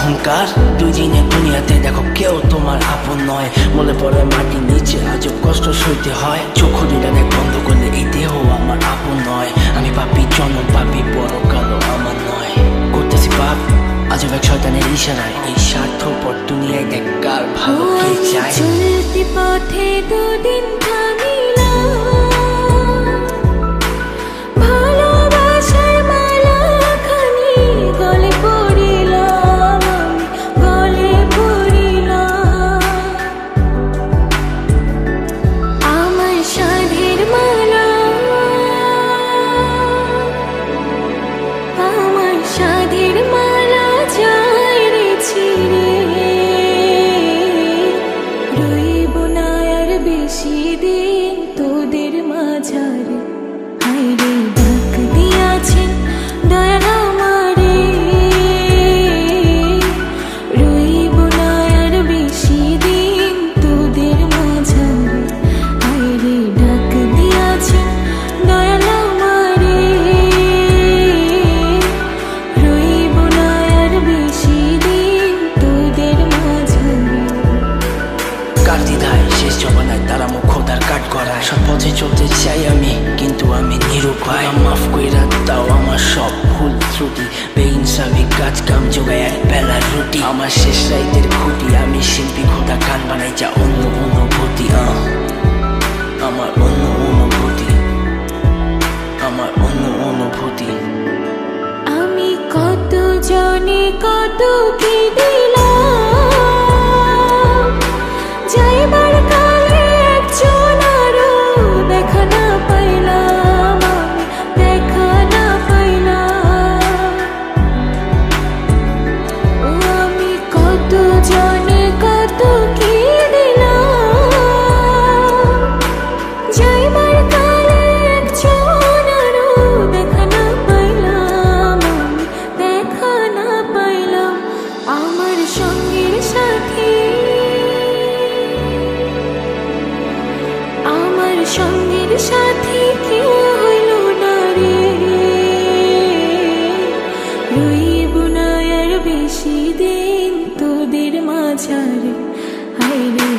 অহংকার। দুই দিনের দুনিয়াতে দেখো কেউ তোমার আপন নয়। মনে পড়ে মাটির নিচে আজও কষ্ট সইতে হয়। চোখ দুটা দেখ বন্ধ করলে এই দেহ আমার আপন নয়। আমি পাপি জন্ম পাপি বড় কালো আমার নয়। করতেছি পাপ আজব এক শয়তানের ইশারায়। এই স্বার্থপর দুনিয়ায় দেখ কার ভালো কে চায়। চলতি পথে দুদিন দিন তোদের মাঝারে হাইরে ডাক দিয়াছেন দয়াল আমারে। রইব না আর বেশি দিন তোদের মাঝারে হাইরে ডাক দিয়াছেন দয়াল আমারে। রইব না আর বেশি দিন তোদের মাঝারে। কার্তিধায় শেষ জমানায় তারা মুখ খোদার কাট করায়। সব পথে চলতে চাই আমি কিন্তু আমি নিরুপায়। মাফ কইরা দাও আমার সব ভুল ত্রুটি। বেইনসাফি কাজ কাম জোগায় এক বেলার রুটি। আমার শেষ রাইতের খুঁটি আমি শিল্পী খোদা গান বানাই যা অন্য অনুভূতি। আমার অন্য অনুভূতি, আমার অন্য অনুভূতি। আমি কত জনে কত কি দিলাম যাইবার কালে একজন আরো দেখা না পাইলাম। আমি দেখা না পাইলাম। ও আমি কত জনে কত কি দিলাম যাইবার কালে একজন আরো দেখা না পাইলাম। আমি দেখা না পাইলাম। আমার সঙ্গের সাথী আমার সঙ্গের সাথী কেউ হইল না রে। রইব না আর বেশি দিন তোদের মাঝারে হাইরে।